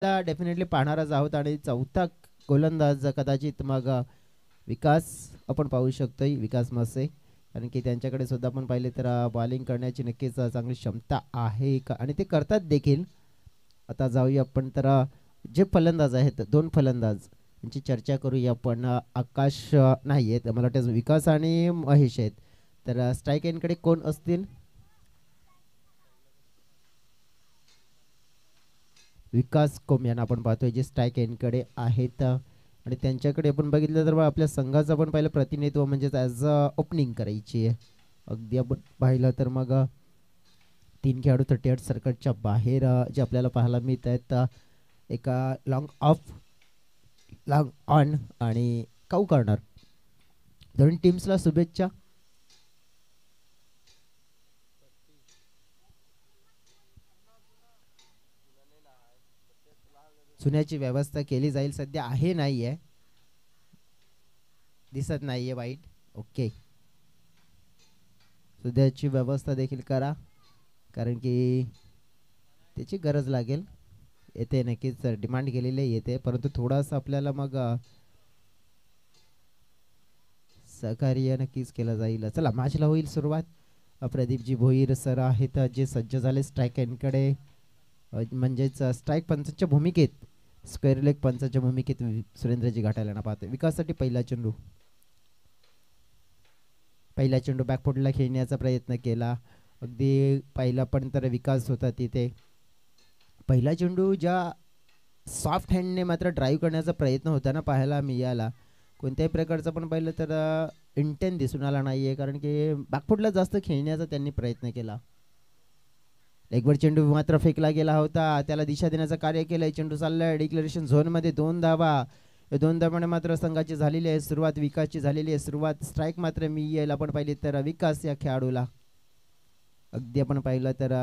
Definitely पाहणारच आहोत आणि चौथा गोलंदाज कदाचित मग विकास आपण पाहू शकतोय, विकास मसे. कारण की त्यांच्याकडे सुद्धा आपण पाहिले तर बॉलिंग करण्याची नक्कीच चांगली क्षमता आहे का आणि ते करतात देखील. आता जाऊया आपण तर जे फलंदाज आहेत, दोन फलंदाज यांची चर्चा करूया आपण. आकाश नाही आहेत, मला वाटतं विकास आणि महेश आहेत. तर स्ट्राईक एंडकडे कोण असतील? विकास कोम यांना आपण पाहतोय जे स्ट्राईक एंडकडे आहेत. आणि त्यांच्याकडे आपण बघितलं तर आपल्या संघाचं पण पहिलं प्रतिनिधित्व म्हणजेच ॲज अ ओपनिंग करायची आहे. अगदी आपण पाहिलं तर मग तीन खेळाडू 38 सर्कटच्या बाहेर जे आपल्याला पाहायला मिळत आहेत. एका लॉंग ऑफ, लॉंग ऑन आणि काऊ करणार. दोन्ही टीम्सला शुभेच्छा. सुन्याची व्यवस्था केली जाईल, सध्या आहे नाही आहे, दिसत नाहीये वाईट. ओके, सुद्याची व्यवस्था देखील करा कारण की त्याची गरज लागेल. येते नक्कीच डिमांड केलेली येते, परंतु थोडासा आपल्याला मग सहकार्य नक्कीच केलं जाईल. चला मॅचला होईल सुरुवात. प्रदीपजी भोईर सर आहेत जे सज्ज झाले स्ट्राईक एंडकडे, म्हणजेच स्ट्राईक पंचांच्या भूमिकेत, स्क्वेअर लेग पंचांच्या भूमिकेत सुरेंद्रजी घाटायला पाहते. विकासासाठी पहिला चेंडू बॅकफुटला खेळण्याचा प्रयत्न केला. अगदी पहिला पण तर विकास होता तिथे. पहिला चेंडू ज्या सॉफ्ट हँडने मात्र ड्राईव्ह करण्याचा प्रयत्न होता ना पाहायला मिळाला. कोणत्याही प्रकारचं पण पाहिलं तर इंटेन दिसून आला नाही आहे, कारण की बॅकफुटला जास्त खेळण्याचा त्यांनी प्रयत्न केला. लेगवर चेंडू मात्र फेकला गेला होता, त्याला दिशा देण्याचं कार्य केलंय. चेंडू चाललाय डिक्लेरेशन झोनमध्ये, 2 धावा. 2 धावाने मात्र संघाची झालेली आहे सुरुवात, विकासची झालेली आहे सुरुवात. स्ट्राईक मात्र मी यायला आपण पाहिली तर विकास या खेळाडूला अगदी आपण पाहिलं तर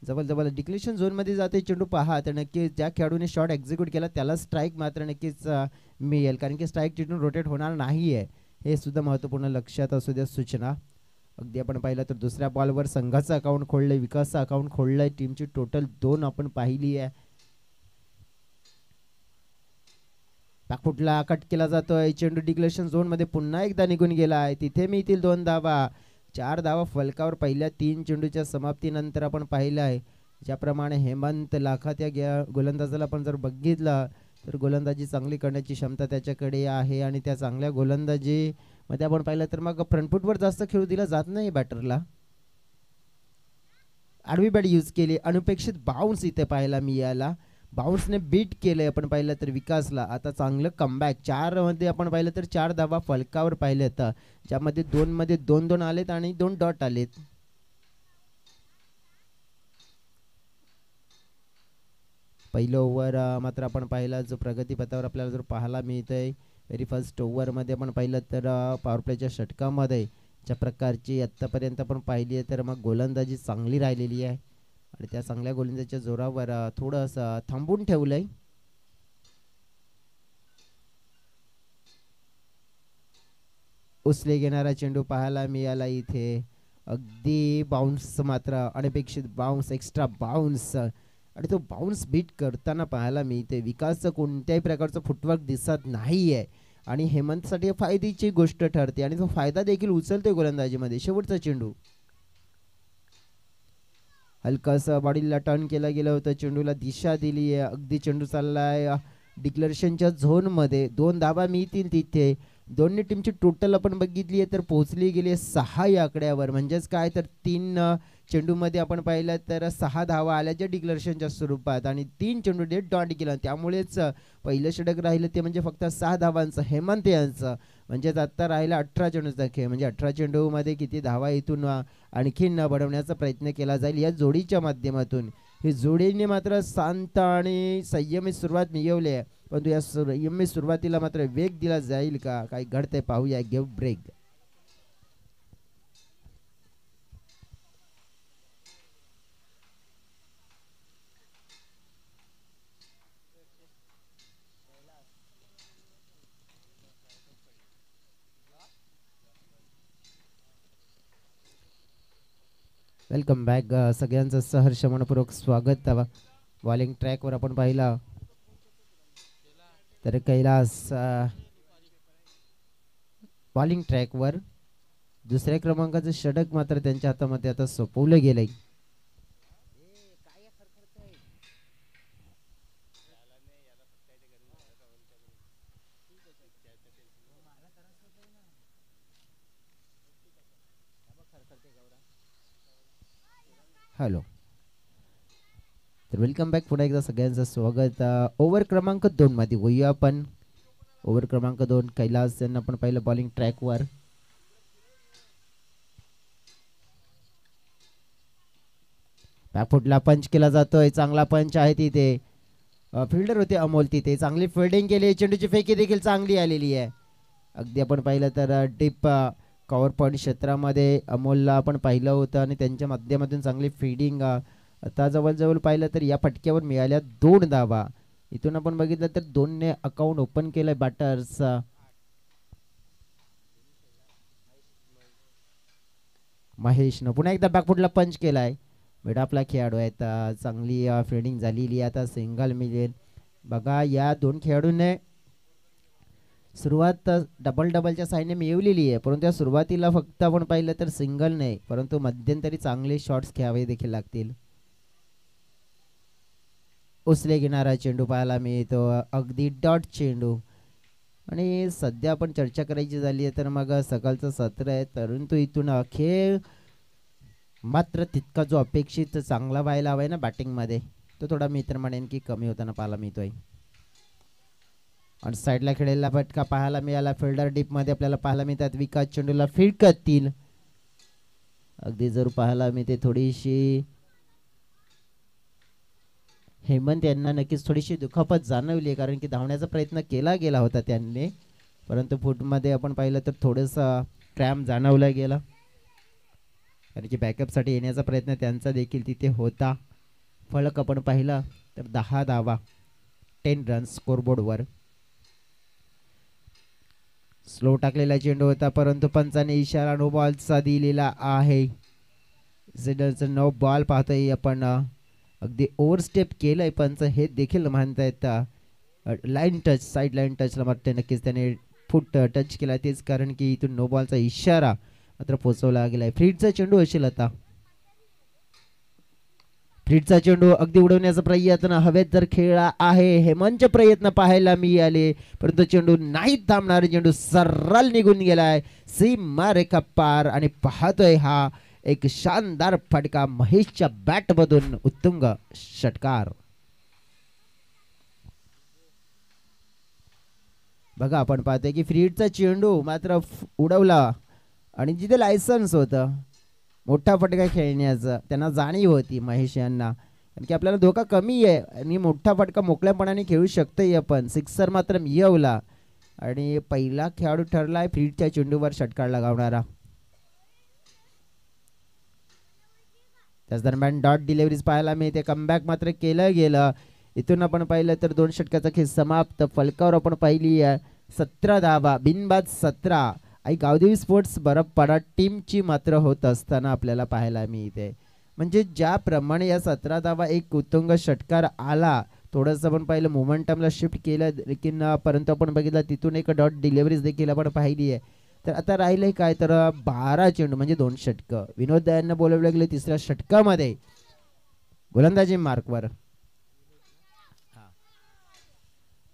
जवळ डिक्लेरेशन झोनमध्ये जाते चेंडू पहा तर नक्कीच ज्या खेळाडूने शॉट एक्झिक्यूट केला त्याला स्ट्राईक मात्र नक्कीच मिळेल, कारण की स्ट्राईक चेंडू रोटेट होणार नाही आहे, हे सुद्धा महत्त्वपूर्ण लक्षात असू द्या सूचना. अगदी आपण पाहिलं तर दुसऱ्या बॉलवर संघाचं अकाउंट खोललंय, विकासचं अकाउंट खोललंय. टीमची टोटल 2 आपण पाहिली आहे. बॅकफुटला कट केला जातोय, चेंडू डिक्लेरेशन झोनमध्ये पुन्हा एकदा निघून गेला आहे. तिथे मिळतील 2 धावा. 4 धावा फलकावर पहिल्या 3 चेंडूच्या समाप्तीनंतर आपण पाहिलं आहे. ज्याप्रमाणे हेमंत लाखात या गोलंदाजाला आपण जर बघितलं तर गोलंदाजी चांगली करण्याची क्षमता त्याच्याकडे आहे आणि त्या चांगल्या गोलंदाजीमध्ये आपण पाहिलं तर मग फ्रंटफुटवर जास्त खेळू दिला जात नाही बॅटरला. आडवी बॅट यूज केली, अनपेक्षित बाउन्स इथे पाहायला मिळाला. बाउन्सने बीट केलंय आपण पाहिलं तर विकासला. आता चांगलं कमबॅक 4 मध्ये आपण पाहिलं तर 4 धावा फलकावर पाहिले तर, ज्यामध्ये 2 मध्ये 2-2 आलेत आणि 2 डॉट आलेत. पहिलं ओव्हर मात्र आपण पाहिलं जो प्रगतीपथावर आपल्याला जर पाहायला मिळतंय. व्हेरी फर्स्ट ओव्हरमध्ये आपण पाहिलं तर पॉवर प्लेच्या षटकामध्ये ज्या प्रकारची आत्तापर्यंत आपण पाहिली आहे तर मग गोलंदाजी चांगली राहिलेली आहे आणि त्या चांगल्या गोलंदाजीच्या जोरावर थोडंसं थांबून ठेवलंय. उचले घेणारा चेंडू पाहायला मिळाला इथे. अगदी बाउन्स मात्र अनपेक्षित बाउन्स, एक्स्ट्रा बाउन्स आणि तो बाउन्स बीट करताना पाहायला मिळते. विकासचं कोणत्याही प्रकारचं फुटवर्क दिसत नाही आहे आणि हेमंतसाठी फायद्याची गोष्ट ठरते आणि तो फायदा देखील उचलतोय गोलंदाजीमध्ये. शेवटचा चेंडू हलकासा बॉडीला टर्न केला गेलं होतं, चेंडूला दिशा दिली आहे. अगदी चेंडू चाललाय डिक्लेरेशनच्या झोनमध्ये. 2 धावा मिळतील तिथे. दोन्ही टीमची टोटल आपण बघितली आहे तर पोहोचली गेली आहे 6 या आकड्यावर. म्हणजेच काय तर 3 चेंडूमध्ये आपण पाहिलं तर 6 धावा आल्या ज्या डिक्लेरेशनच्या स्वरूपात आणि 3 चेंडू डेड डॉट केला. त्यामुळेच पहिलं षटक राहिलं ते म्हणजे फक्त 6 धावांचं हेमंत यांचं. म्हणजेच आत्ता राहिला 18 चेंडूचा खेळ, म्हणजे 18 चेंडूमध्ये किती धावा इथून आणखीन बनवण्याचा प्रयत्न केला जाईल या जोडीच्या माध्यमातून. ही जोडीने मात्र शांत आणि संयमित सुरुवात मिळवली आहे, परंतु या संयमित सुरुवातीला मात्र वेग दिला जाईल का, काही घडते पाहूया. Give break. वेलकम बॅक सगळ्यांचं सहर्ष मनपूर्वक स्वागत. बॉलिंग ट्रॅकवर आपण पाहिला तर कैलास बॉलिंग ट्रॅकवर दुसऱ्या क्रमांकाचं षटक मात्र त्यांच्या हातामध्ये आता सोपवलं गेलंय. हॅलो, तर वेलकम बॅक. पुन्हा एकदा सगळ्यांचं स्वागत. ओव्हर क्रमांक 2 मध्ये होऊया आपण. ओव्हर क्रमांक 2 कैलास यांना आपण पाहिलं बॉलिंग ट्रॅकवर. बॅकफुटला पंच केला जातोय. चांगला पंच आहे तिथे. फिल्डर होते अमोल तिथे. चांगली फिल्डिंग केली. चेंडूची फेकी देखील चांगली आलेली आहे. अगदी आपण पाहिलं तर डीप कव्हर पॉईंट क्षेत्रामध्ये अमोलला आपण पाहिलं होतं आणि त्यांच्या माध्यमातून चांगली फिल्डिंग आता जवळजवळ पाहिलं तर या फटक्यावर मिळाल्या 2 धावा. इथून आपण बघितलं तर 2ने अकाउंट ओपन केलंय बॅटर्स. महेशनं पुन्हा एकदा बॅकफुटला पंच केलाय. मिड आपला खेळाडू आहेत. चांगली फिल्डिंग झालेली. आता सिंगल मिळेल. बघा या 2 खेळाडूंने सुरुवात डबल डबलच्या साईडने मिळवलेली आहे, परंतु या सुरुवातीला फक्त आपण पाहिलं तर सिंगल नाही, परंतु मध्यंतरी चांगले शॉट्स खेळावे देखील लागतील. उचले घेणारा चेंडू पाहायला मिळतो. अगदी डॉट चेंडू. आणि सध्या आपण चर्चा करायची झाली आहे तर मग सकाळचं सत्र आहे, परंतु इथून खेळ मात्र तितका जो अपेक्षित चांगला व्हायला हवाय ना बॅटिंगमध्ये, तो थोडा मी तर म्हणेन की कमी होताना पाहायला मिळतोय. आणि साईडला खेळलेला फटका पाहायला मिळाला. फिल्डर डीप मध्ये आपल्याला पाहायला मिळतात. विकास चेंडूला फील्ड करतील. अगदी जर पाहायला मिळते थोडीशी हेमंत यांना नक्कीच थोडीशी दुखापत जाणवली, कारण की धावण्याचा प्रयत्न केला गेला होता त्यांनी, परंतु फुटमध्ये आपण पाहिलं तर थोडंसं क्रॅम्प जाणवला गेला, कारण की बॅकअपसाठी येण्याचा प्रयत्न त्यांचा देखील तिथे होता. फलक आपण पाहिला तर 10 धावा 10 रन्स स्कोरबोर्डवर. स्लो टाकलेला चेंडू होता, परंतु पंचाने इशारा नो बॉलचा दिलेला आहे. नो बॉल पाहतोय आपण. अगदी ओव्हरस्टेप केलंय पंच हे देखील म्हणतायत. लाईन टच, साईड लाईन टचला मात्र नक्कीच त्याने फूट टच केला, तेच कारण की इथून नो बॉलचा इशारा मात्र पोचवला गेलाय. फ्रीडचा चेंडू असेल आता. फ्रीडचा चेंडू अगदी उडवण्याचा प्रयत्न हवेत जर खेळला आहे. हेमंतचे प्रयत्न पाहायला मिळाले, परंतु चेंडू नाही थांबणार. चेंडू सरळ निघून गेलाय सीमा रेखा पार. आणि पाहतोय हा एक शानदार फटका महेशच्या बॅट मधून. उत्तुंग षटकार. बघा आपण पाहतोय की फ्रीडचा चेंडू मात्र उडवला, आणि जिथे लायसन्स होतं मोठा फटका खेळण्याचं त्यांना जाणीव होती महेश यांना, कारण की आपल्याला धोका कमी आहे आणि मोठा फटका मोकळ्यापणाने खेळू शकतोय आपण. सिक्सर मात्र मिळवला आणि पहिला खेळाडू ठरलाय फ्रीडच्या चेंडूवर षटकार लगावणारा. त्याच दरम्यान डॉट डिलिव्हरीज पाहायला मिळते. कमबॅक मात्र केलं गेलं. इथून आपण पाहिलं तर 2 षटकाचा खेळ समाप्त. फलकावर आपण पाहिली 17 धावा बिनबाद 17. आई गावदेवी स्पोर्ट्स बरफपाडा टीमची मात्र होत असताना आपल्याला पाहायला मिळते. म्हणजे ज्याप्रमाणे या 17 धावा एक उत्तुंग षटकार आला, थोडंसं आपण पाहिलं मोमेंटमला शिफ्ट केलं, लेकिन परंतु आपण बघितलं तिथून एक डॉट डिलिव्हरीज देखील आपण पाहिली आहे. तर आता राहिलंय काय तर 12 चेंडू म्हणजे 2 षटकं. विनोद दयांना बोलवलं गेले तिसऱ्या षटकामध्ये गोलंदाजी मार्कवर.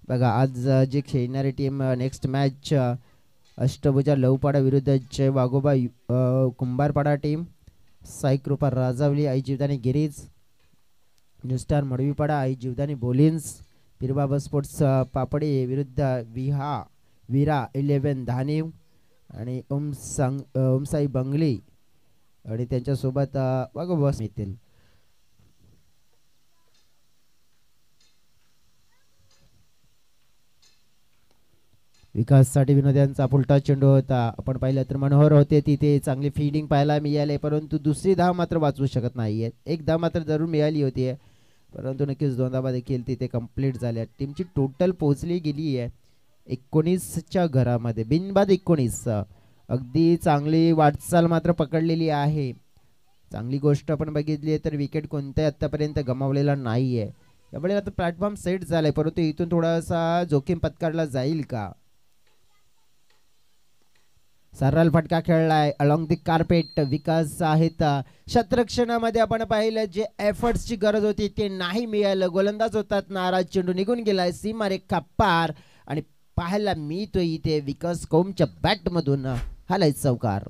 बघा आज जे खेळणारी टीम नेक्स्ट मॅच अष्टभुजा लवपाडा विरुद्ध जय वाघोबा कुंभारपाडा टीम. साई कृपा राजावली आई जीवदानी गिरीज, न्यू स्टार मडवीपाडा आई जीवदानी बोलिन्स, पीरबाबा स्पोर्ट्स पापडे विरुद्ध विरा 11 धानीव आणि ओमसाई बंगली आणि त्यांच्यासोबत वाघोबा येतील. विकाससाठी विनोद यांचा फुलटा चेंडू होता. आपण पाहिलं तर मनोहर होते तिथे. चांगली फिल्डिंग पाहायला मिळाली, परंतु दुसरी धाव मात्र वाचवू शकत नाहीये. एक धाव मात्र जरूर मिळाली होती, परंतु नक्कीच 2 धावा देखील तिथे कंप्लीट झाल्या. टीमची टोटल पोहोचली गेली आहे 19च्या घरामध्ये. बिनबाद 19. अगदी चांगली वाटचाल मात्र पकडलेली आहे. चांगली गोष्ट आपण बघितली तर विकेट कोणत्याही आतापर्यंत गमावलेला नाहीये. यावेळेला तर प्लॅटफॉर्म सेट झालाय, परंतु इथून थोडासा जोखीम पत्करला जाईल का? सरळ फटका खेळलाय अलॉंग दी कार्पेट. विकास आहेत शतरक्षणामध्ये आपण पाहिलं जे एफर्ट्सची गरज होती ते नाही मिळालं. गोलंदाज होतात नाराज, चेंडू निघून गेलाय सीमारेखा पार आणि पाहायला मिळतोय इथे विकास कोमच्या बॅट मधून हालाय चौकार.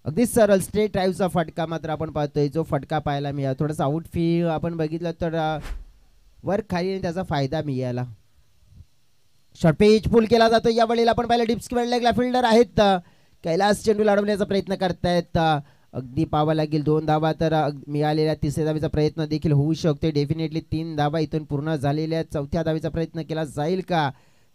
अगदी सरळ स्ट्रेट ड्राईव्हचा फटका मात्र आपण पाहतोय, जो फटका पाहायला मिळाला. थोडासा आउटफी आपण बघितलं तर वर खाली त्याचा फायदा मिळाला. शॉर्ट पिच पुल केला जातो. या वेळेला आपण पाहिलं डिप्स लेगला फिल्डर आहेत कैलास चेंडू लाडवण्याचा प्रयत्न करतायत. अगदी पावा लागेल 2 धावा तर मिळालेल्या तिसऱ्या धावेचा प्रयत्न देखील होऊ शकतो. डेफिनेटली 3 धावा इथून पूर्ण झालेल्या. चौथ्या धावेचा प्रयत्न केला जाईल का?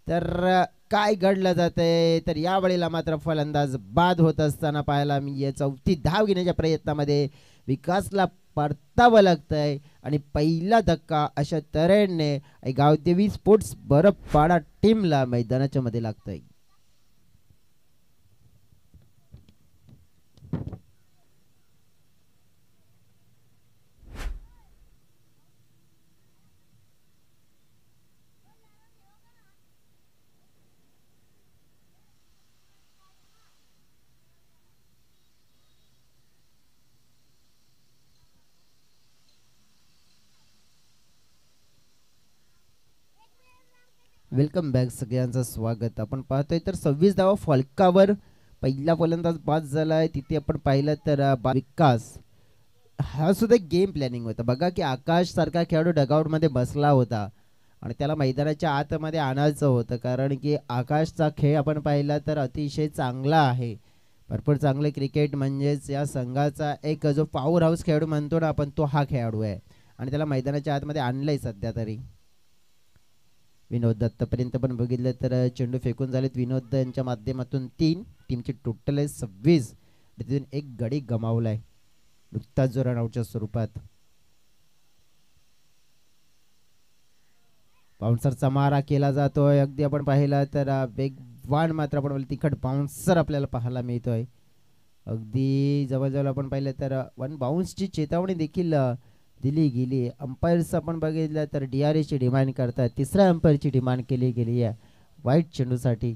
तर काय घडलं जातंय तर या वेळेला मात्र फलंदाज बाद होत असताना पाहायला मी चौथी धाव घेण्याच्या प्रयत्नामध्ये विकासला परतावं लागतंय आणि पहिला धक्का अशा तऱ्हेने गावदेवी स्पोर्ट्स बरफपाडा टीमला मैदानाच्या मध्ये लागतंय. वेलकम बॅक, सगळ्यांचं स्वागत. आपण पाहतोय तर 26 धावा फलकावर पहिला फलंदाज बाद झालाय. तिथे आपण पाहिलं तर विकास हा सुद्धा गेम प्लॅनिंग होता. बघा की आकाश सारखा खेळाडू डगआउट मध्ये बसला होता आणि त्याला मैदानाच्या आतमध्ये आणायचं होतं, कारण की आकाशचा खेळ आपण पाहिला तर अतिशय चांगला आहे. भरपूर चांगले क्रिकेट म्हणजेच या संघाचा एक जो पॉवर हाऊस खेळाडू म्हणतो ना आपण, तो हा खेळाडू आहे आणि त्याला मैदानाच्या आतमध्ये आणलंय सध्या तरी. विनोद दत्तपर्यंत पण बघितलं तर चेंडू फेकून झालेत. विनोद यांच्या माध्यमातून 3, टीमची टोटल आहे 26. तिथून एक गडी गमावलाय नुकताच जो रनआउटच्या स्वरूपात. बाउन्सरचा मारा केला जातोय. अगदी आपण पाहिला तर वेगवान मात्र आपण तिखट बाउन्सर आपल्याला पाहायला मिळतोय. अगदी जवळजवळ आपण पाहिलं तर 1 बाउन्सची चेतावणी देखील दिली गेली. अंपायर्स आपण बघितलं तर DRAची डिमांड करतात. तिसऱ्या अंपायरची डिमांड केली गेली आहे वाईट चेंडूसाठी.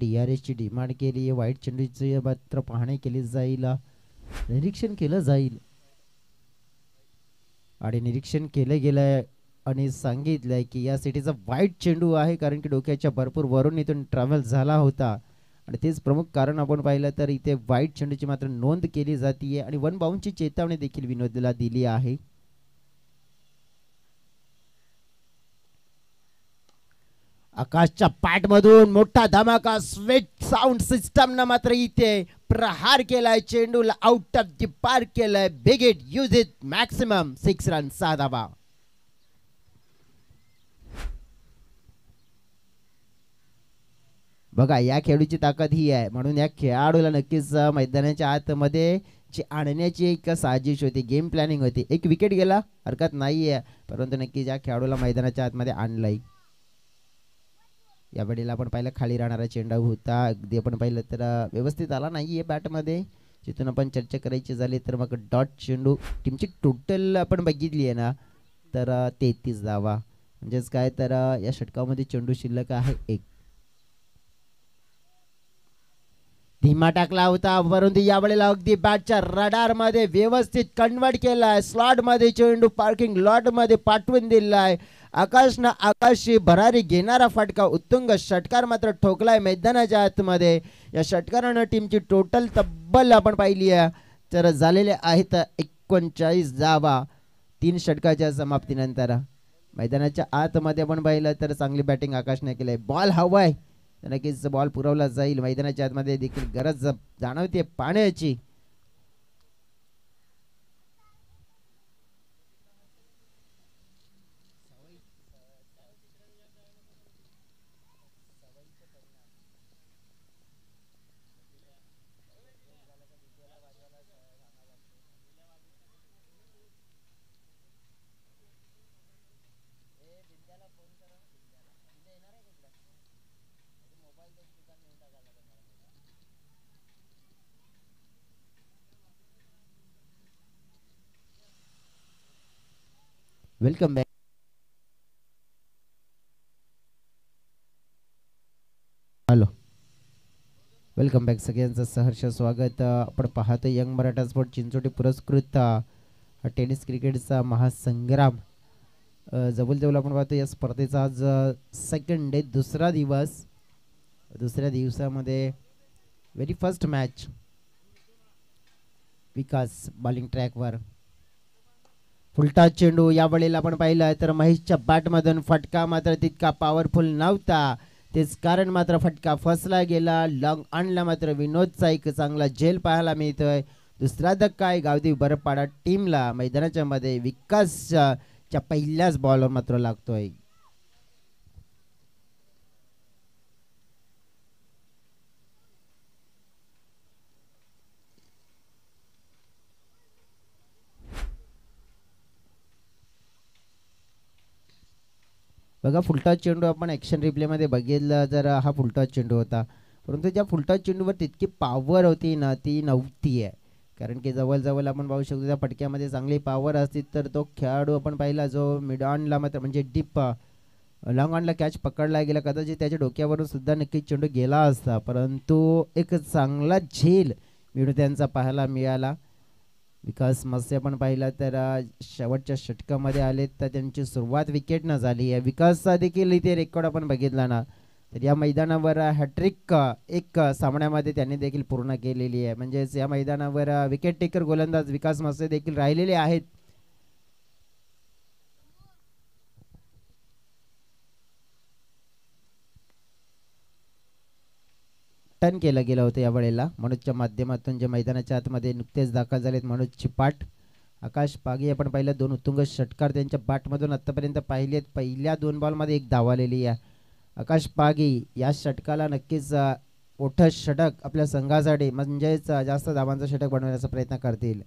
DRAची डिमांड केली आहे. वाईट चेंडूची मात्र पाहणी केली जाईल, निरीक्षण केलं जाईल आणि निरीक्षण केलं गेलंय आणि सांगितलंय की या सिटीचा वाईट चेंडू आहे, कारण की डोक्याच्या भरपूर वरून इथून ट्रॅव्हल झाला होता आणि तेच प्रमुख कारण आपण पाहिलं तर इथे वाईट चेंडूची मात्र नोंद केली जाते आणि 1 बाउन्सची चेतावणी देखील विनोदला दिली आहे. आकाशच्या पॅट मधून मोठा धमाका, स्वीट साऊंड सिस्टम न मात्र इथे प्रहार केलाय. चेंडूला आउट ऑफ द पार्क केलाय. Big hit, use it, maximum 6 run, 6 धावा. बघा या खेळाडूची ताकद ही आहे, म्हणून या खेळाडूला नक्कीच मैदानाच्या आतमध्ये आणण्याची एक साजिश होती, गेम प्लॅनिंग होती. एक विकेट गेला हरकत नाहीये, परंतु नक्कीच या खेळाडूला मैदानाच्या आतमध्ये आणलंय. या वेळेला आपण पाहिलं खाली राहणारा चेंडू होता. अगदी आपण पाहिलं तर व्यवस्थित आला नाहीये बॅटमध्ये. जिथून आपण चर्चा करायची झाली तर मग डॉट चेंडू. टीमची टोटल आपण बघितली आहे ना तर 33 धावा, म्हणजेच काय तर या षटकामध्ये चेंडू शिल्लक आहे 1. धीमा टाकला होता, परंतु यावेळेला अगदी बॅटच्या रडार मध्ये व्यवस्थित कन्वर्ट केलाय. स्लॉट मध्ये चेंडू पार्किंग लॉट मध्ये पाठवून दिलाय. आकाशनं आकाशी भरारी घेणारा फटका, उत्तुंग षटकार मात्र ठोकलाय मैदानाच्या आतमध्ये. या षटकारानं टीमची टोटल तब्बल आपण पाहिली आहे तर झालेले आहेत 39 धावा 3 षटकाच्या समाप्तीनंतर. मैदानाच्या आतमध्ये आपण पाहिलं तर चांगली बॅटिंग आकाशने केली. बॉल हवाय नक्कीच बॉल पुरवला जाईल. मैदानाच्या आतमध्ये देखील गरज जाणवते पाण्याची. Welcome back. Hello, welcome back सगळ्यांचं सहर्ष स्वागत. आपण पाहतो यंग मराठा स्पोर्ट चिंचोटी पुरस्कृत टेनिस क्रिकेटचा महासंग्राम. जवळ जवळ आपण पाहतो या स्पर्धेचा आज सेकंड डे, दुसरा दिवस. दुसऱ्या दिवसामध्ये व्हेरी फर्स्ट मॅच. विकास बॉलिंग ट्रॅकवर, फुलटा चेंडू. या वेळेला आपण पाहिलं तर महेशच्या बॅटमधून फटका मात्र तितका पॉवरफुल नव्हता. तेच कारण मात्र फटका फसला गेला. लॉंग आणला मात्र विनोदचा एक चांगला झेल पाहायला मिळतोय. दुसरा धक्का आहे गावदेवी बरपाडा टीमला. मैदानाच्या मध्ये विकासच्या पहिल्याच बॉलवर मात्र लागतोय. बघा, फुलटॉस चेंडू आपण ॲक्शन रिप्लेमध्ये बघितलं तर हा फुलटॉस चेंडू होता, परंतु ज्या फुलटॉस चेंडूवर तितकी पॉवर होती ना, ती नव्हती आहे. कारण की जवळजवळ आपण पाहू शकतो त्या फटक्यामध्ये चांगली पॉवर असती तर तो खेळाडू आपण पाहिला जो मिड ऑनला मात्र म्हणजे डीप लॉंग ऑनला कॅच पकडला गेला, कदाचित त्याच्या डोक्यावरून सुद्धा नक्कीच चेंडू गेला असता. परंतु एक चांगला झेल मिळून त्यांचा पाहायला मिळाला. विकास मत्स्य पण पाहिला तर शेवटच्या षटकामध्ये आले तर त्यांची सुरुवात विकेटनं झाली आहे. विकासचा देखील इथे रेकॉर्ड आपण बघितला ना, तर या मैदानावर हॅट्रिक एक सामन्यामध्ये त्यांनी देखील पूर्ण केलेली आहे. म्हणजेच या मैदानावर विकेट टेकर गोलंदाज विकास मत्स्य देखील राहिलेले आहेत. टर्न केलं गेलं होतं यावेळेला मनोजच्या माध्यमातून, जे मैदानाच्या आतमध्ये नुकतेच दाखल झालेत. मनोज चिपाट, आकाश पागी आपण पाहिलं दोन उत्तुंग षटकार त्यांच्या बॅटमधून आत्तापर्यंत पाहिलेत. पहिल्या 2 बॉलमध्ये एक धाव आलेली आहे. आकाश पागी या षटकाला नक्कीच मोठं षटक आपल्या संघासाठी, म्हणजेच जास्त धावांचा षटक बनवण्याचा प्रयत्न करतील.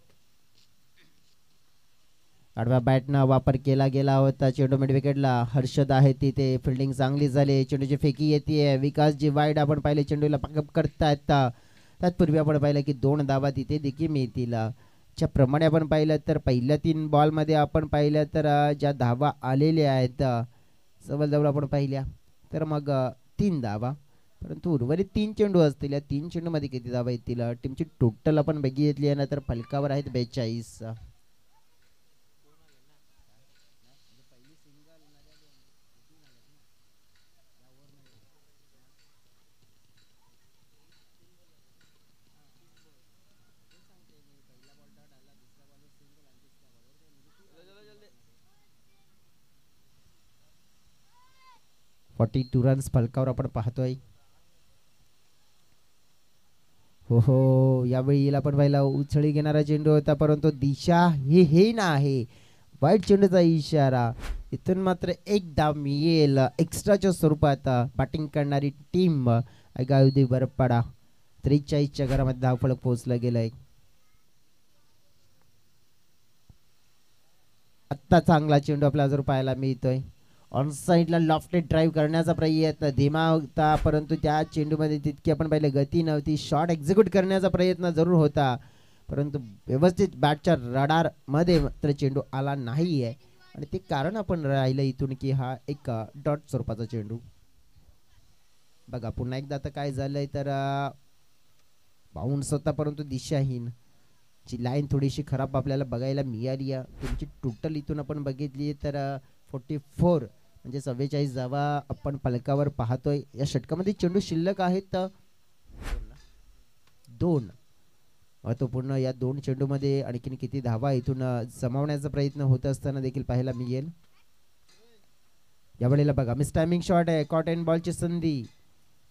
आडव्या बॅटनं वापर केला गेला होता. चेंडू मिड विकेटला. हर्षद आहे तिथे, फिल्डिंग चांगली झाली. चेंडूची फेकी येते. विकास जी वाईड आपण पाहिले चेंडूला पाकअप करतायत. तत्पूर्वी आपण पाहिलं की 2 धावा तिथे देखील मिळतील. ज्याप्रमाणे आपण पाहिलं तर पहिल्या 3 बॉलमध्ये आपण पाहिलं तर ज्या धावा आलेल्या आहेत जवळजवळ आपण पाहिल्या तर मग 3 धावा, परंतु उर्वरित 3 चेंडू असतील. या 3 चेंडूमध्ये किती धावा येतील? टीमची टोटल आपण बघितली आहे ना तर फलकावर आहेत 42. 42 रन्स फलकावर आपण पाहतोय. हो हो, यावेळी येईल आपण पाहिला उचळी घेणारा चेंडू होता, परंतु दिशा हे नाही. वाईट चेंडूचा इशारा. इथून मात्र एक धाव मिळेल एक्स्ट्राच्या स्वरूपात. बॅटिंग करणारी टीम गावदेवी बरपाडा. 43च्या घरामध्ये धावफलक पोहोचलं गेलंय. आत्ता चांगला चेंडू आपल्याला जर पाहायला मिळतोय. ऑन साईडला लॉफ्टेड ड्राईव्ह करण्याचा प्रयत्न धीमा होता, परंतु त्या चेंडूमध्ये तितकी आपण पाहिले गती नव्हती. शॉट एक्झिक्यूट करण्याचा प्रयत्न जरूर होता, परंतु व्यवस्थित बॅटच्या रडारमध्ये मात्र चेंडू आला नाही आहे. आणि ते कारण आपण राहिलं इथून की हा एक डॉट स्वरूपाचा चेंडू. बघा पुन्हा एकदा आता काय झालंय तर बाउन्स होता, परंतु दिशाहीन. ची लाईन थोडीशी खराब आपल्याला बघायला मिळाली आहे. तुमची टोटल इथून आपण बघितली तर 44 म्हणजे 44 धावा आपण फलकावर पाहतोय. या षटकामध्ये चेंडू शिल्लक आहेत 2. महत्वपूर्ण या 2 चेंडूमध्ये आणखीन किती धावा इथून जमावण्याचा प्रयत्न होत असताना देखील पाहायला मिळेल. यावेळेला बघा मिस टायमिंग शॉट आहे. कॉट अँड बॉलची संधी.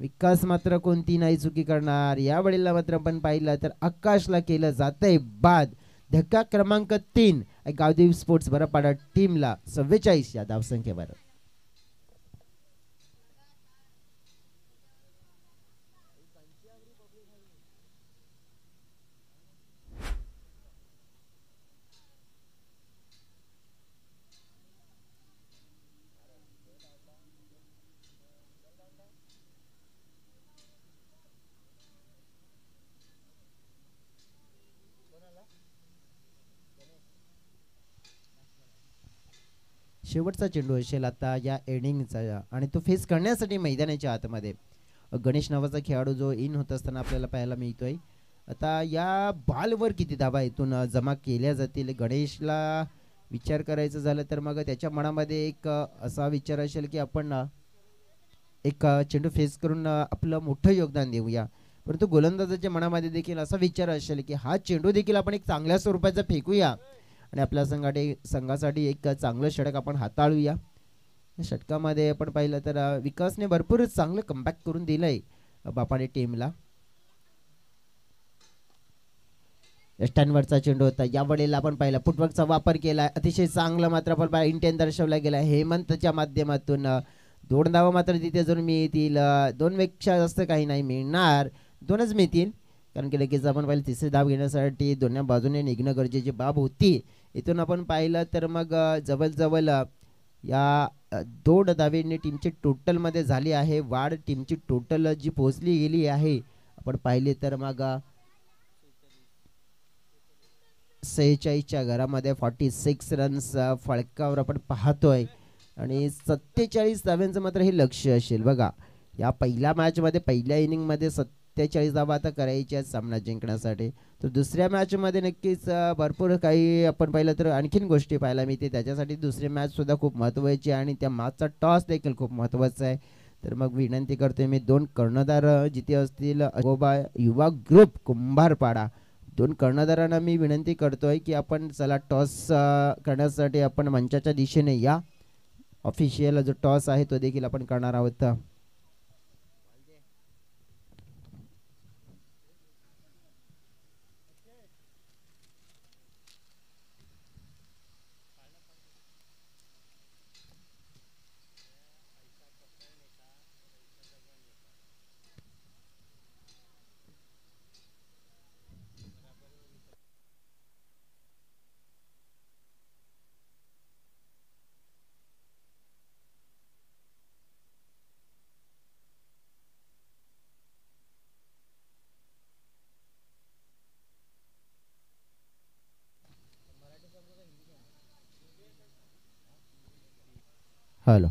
विकास मात्र कोणती नाही चुकी करणार. यावेळेला मात्र आपण पाहिलं तर आकाशला केलं जातंय बाद. धक्का क्रमांक 3 गावदेवी स्पोर्ट्स बरपाडा टीमला 44 या धावसंख्येवर. शेवटचा चेंडू असेल आता या इनिंगचा आणि तो फेस करण्यासाठी मैदानाच्या आतमध्ये गणेश नावाचा खेळाडू जो इन होत असताना आपल्याला पाहायला मिळतोय. आता या बॉलवर किती धावा इथून जमा केल्या जातील गणेशला विचार करायचं झालं तर मग त्याच्या मनामध्ये एक असा विचार असेल की आपण एक चेंडू फेस करून आपलं मोठं योगदान देऊया. परंतु गोलंदाजाच्या मनामध्ये देखील असा विचार असेल की हा चेंडू देखील आपण एक चांगल्या स्वरूपाचा फेकूया आणि आपल्या संघासाठी एक चांगलं षटक आपण हाताळूया. षटकामध्ये आपण पाहिलं तर विकासने भरपूर चांगलं कमबॅक करून दिलंय बापाने टीमला. स्टँडवरचा चेंडू होता यावेळेला आपण पाहिला फुटवर्कचा वापर केला अतिशय चांगला मात्र आपण इंटेन दर्शवला गेला हेमंतच्या माध्यमातून. 2 धावा मात्र तिथे जर मिळतील 2 पेक्षा जास्त काही नाही मिळणार 2च मिळतील कारण की लगेच आपण पाहिलं तिसरी धाव घेण्यासाठी दोन्ही बाजूने निघणं गरजेची बाब होती. इथून आपण पाहिलं तर मग जवळजवळ या 2 धावेने टीमची टोटलमध्ये झाली आहे वाढ. टीमची टोटल जी पोहोचली गेली आहे आपण पाहिली तर मग 46च्या घरामध्ये 46 रन्स फळकावर आपण पाहतोय आणि 47 धाव्यांचं मात्र हे लक्ष असेल. बघा या पहिल्या मॅचमध्ये पहिल्या इनिंगमध्ये 47 धावा आता करायच्या सामना जिंकण्यासाठी. तर दुसऱ्या मॅचमध्ये नक्कीच भरपूर काही आपण पाहिलं तर आणखीन गोष्टी पाहायला मिळते. त्याच्यासाठी दुसरी मॅचसुद्धा खूप महत्त्वाची आणि त्या मॅचचा टॉस देखील खूप महत्त्वाचा आहे. तर मग विनंती करतोय मी 2 कर्णधार जिथे असतील अगोबा युवा ग्रुप कुंभारपाडा 2 कर्णधारांना मी विनंती करतोय की आपण चला टॉस करण्यासाठी आपण मंचाच्या दिशेने या. ऑफिशियल जो टॉस आहे तो देखील आपण करणार आहोत. हॅलो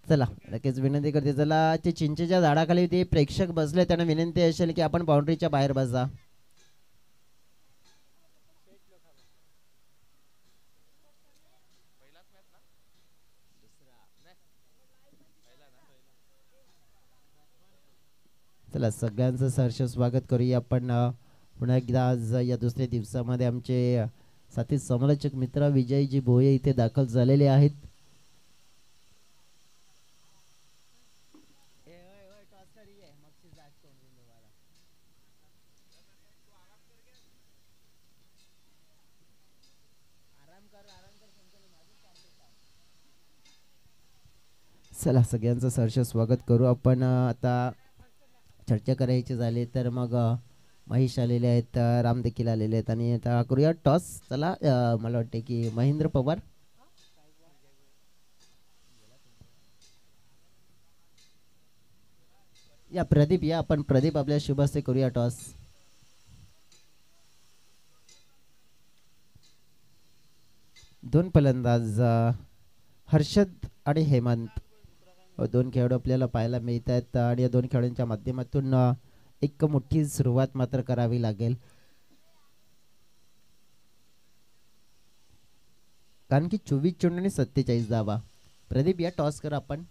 चला लगेच विनंती करते चला ते चिंचेच्या झाडाखाली ते प्रेक्षक बसले त्यांना विनंती असेल की आपण बाउंड्रीच्या बाहेर बसा. चला सगळ्यांचं सहर्ष स्वागत करूया आपण पुन्हा एकदा आज या दुसऱ्या दिवसामध्ये आमचे साथी समालोचक मित्र विजयजी भोये इथे दाखल झालेले आहेत. चला सगळ्यांचं सहर्ष स्वागत करू आपण. आता चर्चा करायची झाली तर मग महेश आलेले आहेत राम देखील आलेले आहेत आणि आता करूया टॉस. चला मला वाटते की महेंद्र पवार या प्रदीप या आपण प्रदीप आपल्या शुभ हस्ते करूया टॉस. दोन फलंदाज हर्षद आणि हेमंत 2 खेळाडू आपल्याला पाहायला मिळत आहेत आणि या 2 खेळाडूंच्या माध्यमातून एक मोठी सुरुवात मात्र करावी लागेल कारण की 24 चेंडू आणि 47 धावा. प्रदीप या टॉस कर आपण.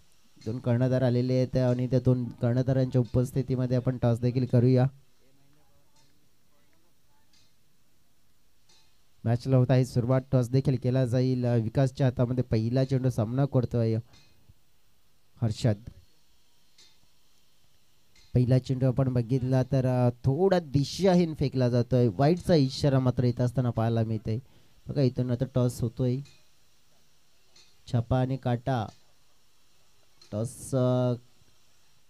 2 कर्णधार आलेले आहेत आणि त्या 2 कर्णधारांच्या उपस्थितीमध्ये आपण टॉस देखील करूया. मॅचला होत आहे सुरुवात. टॉस देखील केला जाईल. विकासच्या हातामध्ये पहिला चेंडू सामना करतोय हर्षद. पहिला चेंडू आपण बघितला तर थोडा दिशाहीन फेकला जातोय. वाईटचा इशारा मात्र येत असताना पाहायला मिळतोय. बघा इथून आता टॉस होतोय. छापा आणि काटा टॉस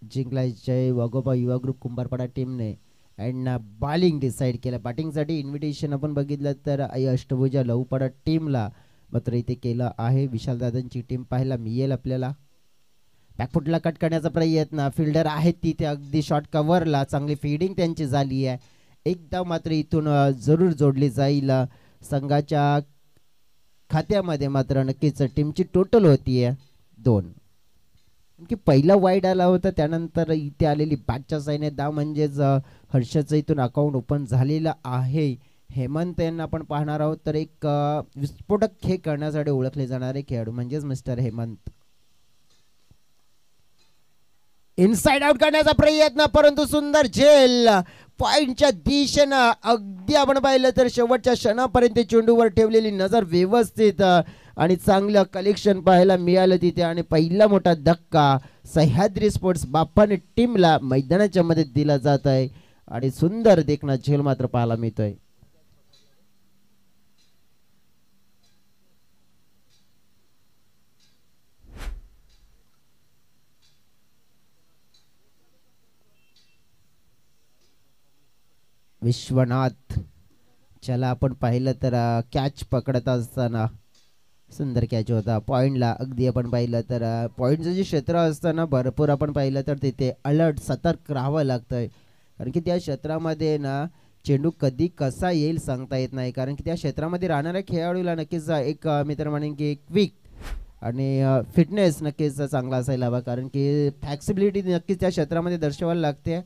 जिंकलाय जय वाघोबा युवा ग्रुप कुंभारपाडा टीमने. अँड बॉलिंग डिसाईड केलं. बॅटिंगसाठी इन्व्हिटेशन आपण बघितलं तर आई अष्टभुजा लहूपाडा टीमला मात्र इथे केलं आहे. विशालदादांची टीम पाहायला मिळेल आपल्याला. बॅकफुटला कट करण्याचा प्रयत्न. फिल्डर आहेत तिथे अगदी शॉर्ट कव्हरला. चांगली फिल्डिंग त्यांची झाली आहे. एकदा मात्र इथून जरूर जोडली जाईल. संघाच्या खात्यामध्ये मात्र नक्कीच टीमची टोटल होती आहे 2. की पहिला वाईड आला होता त्यानंतर इथे आलेली बॅटच्या साईने दा म्हणजेच हर्षचं इथून अकाउंट ओपन झालेलं आहे. हेमंत यांना आपण पाहणार आहोत तर एक विस्फोटक खेळ करण्यासाठी ओळखले जाणारे खेळाडू म्हणजेच मिस्टर हेमंत. इनसाइड आउट करण्याचा प्रयत्न परंतु सुंदर झेल पॉइंटच्या दिशेनं. अगदी आपण पाहिलं तर शेवटच्या क्षणापर्यंत चेंडूवर ठेवलेली नजर व्यवस्थित आणि चांगलं कलेक्शन पाहायला मिळालं तिथे. आणि पहिला मोठा धक्का सह्याद्री स्पोर्ट्स बाप्पाने टीमला मैदानाच्या मध्ये दिला जात आहे आणि सुंदर देखणा झेल मात्र पाहायला मिळतोय. विश्वनाथ चला आपण पाहिलं तर कॅच पकडत असताना सुंदर कॅच होता पॉइंटला. अगदी आपण पाहिलं तर पॉइंटचं जे क्षेत्र असताना भरपूर आपण पाहिलं तर तिथे अलर्ट सतर्क राहावं लागतंय. कारण की त्या क्षेत्रामध्ये ना चेंडू कधी कसा येईल सांगता येत नाही. कारण की त्या क्षेत्रामध्ये राहणाऱ्या खेळाडूला नक्कीच एक मित्र म्हणेन की क्विक आणि फिटनेस नक्कीच चांगला असायला हवा. कारण की फ्लेक्सिबिलिटी नक्कीच त्या क्षेत्रामध्ये दर्शवायला लागते.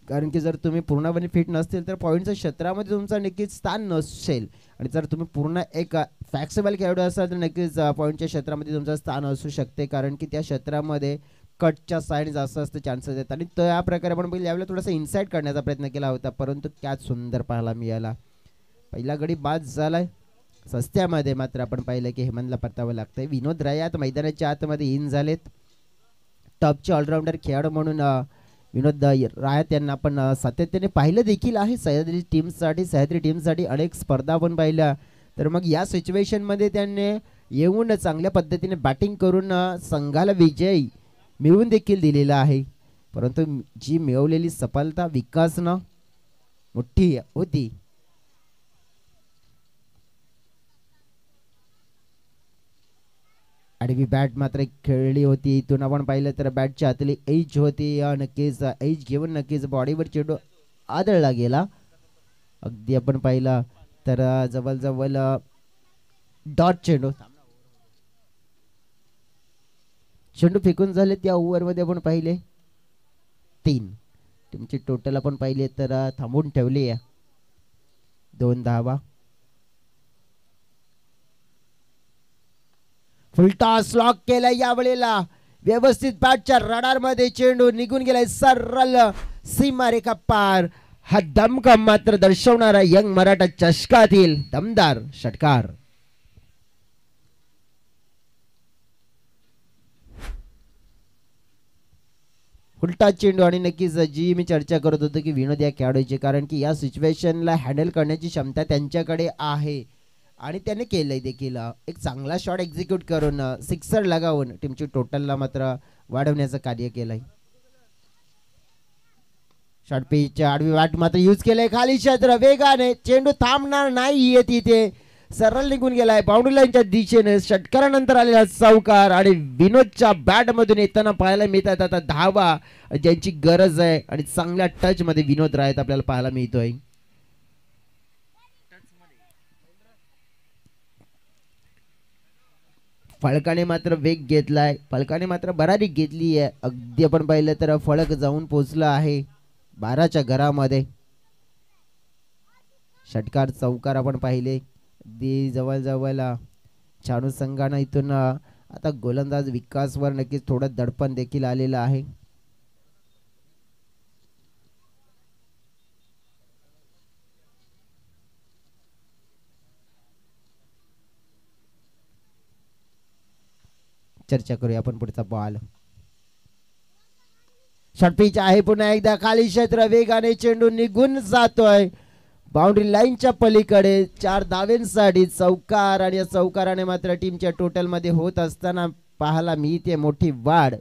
कारण की जर तुम्ही पूर्णपणे फिट नसतील तर पॉईंटच्या क्षेत्रामध्ये तुमचा नक्कीच स्थान नसेल. आणि जर तुम्ही पूर्ण एक फ्लेक्सिबल खेळाडू असाल तर नक्कीच पॉईंटच्या क्षेत्रामध्ये तुमचं स्थान असू शकते. कारण की त्या क्षेत्रामध्ये कटच्या साईड जास्त असते चान्सेस आहेत. आणि त्या प्रकारे आपण पहिले यावेळेला थोडासा इन्साइड करण्याचा प्रयत्न केला होता परंतु कॅच सुंदर पाहायला मिळाला. पहिला गडी बाद झालाय. सस्त्यामध्ये मात्र आपण पाहिलं की हेमंतला परतावं लागतंय. विनोद रायात मैदानाच्या आतमध्ये इन झालेत. टॉपचे ऑलराऊंडर खेळाडू म्हणून विनोद रायत यांना आपण सातत्याने पाहिलं देखील आहे. सह्याद्री टीमसाठी अनेक स्पर्धा आपण पाहिल्या. तर मग या सिच्युएशनमध्ये त्यांनी येऊन चांगल्या पद्धतीने बॅटिंग करून संघाला विजय मिळवून देखील दिलेला आहे. परंतु जी मिळवलेली सफलता विकासनं मोठी होती. आडवी बॅट मात्र खेळली होती. इथून आपण पाहिलं तर बॅटच्या आतली एज होती. नक्कीच एज घेऊन नक्कीच बॉडीवर चेंडू आदळला गेला. अगदी आपण पाहिलं तर जवळजवळ डॉट चेंडू फेकून झाले. त्या ओव्हरमध्ये आपण पाहिले 3. टीमची टोटल आपण पाहिले तर थांबवून ठेवली आहे 2 धावा. फुलटॉस लॉक केलाय यावेळेला व्यवस्थित बॅटच्या रडार मध्ये चेंडू निघून गेलाय सरळ सीमारेखा पार. हा दमखम मात्र दर्शवणारा यंग मराठा चषकातील दमदार षटकार. उलटा चेंडू आणि नक्कीच जी मी चर्चा करत होतो की विनोद या खेळाडूची कारण की या सिच्युएशनला हँडल करण्याची क्षमता त्यांच्याकडे आहे आणि त्याने केलंय देखील. एक चांगला शॉट एक्झिक्यूट करून सिक्सर लगावून टीमची टोटलला मात्र वाढवण्याचं कार्य केलंय. शॉर्ट पिच आडवी बॅट मात्र यूज केलंय. खाली क्षेत्र वेगाने चेंडू थांबणार नाहीये तिथे सरळ निघून गेलाय बाउंड्री लाईनच्या दिशेने. षटकारानंतर आलेला चौकार आणि विनोदच्या बॅट मधून येताना पाहायला मिळतात आता धावा ज्यांची गरज आहे आणि चांगल्या टच मध्ये विनोद रायत आपल्याला पाहायला मिळतोय. फळकाने मात्र वेग घेतलाय. फळकाने मात्र भरारी घेतली आहे. अगदी आपण पाहिलं तर फळक जाऊन पोहोचलं आहे 12च्या घरामध्ये. षटकार चौकार आपण पाहिले अगदी जवळजवळ चाणू संघानं इथून आता गोलंदाज विकासवर नक्कीच थोडं दडपण देखील आलेलं आहे. चर्चा करूया आपण पुढचा बॉल. शॉर्ट पिच आहे पुन्हा एकदा खाली क्षेत्र वेगाने चेंडू निघून जातोय बाउंड्री लाईनच्या पलीकडे 4 धावेंसाठी चौकार आणि या चौकाराने मात्र टीमच्या टोटल मध्ये होत असताना पाहायला मिळते मोठी वाढ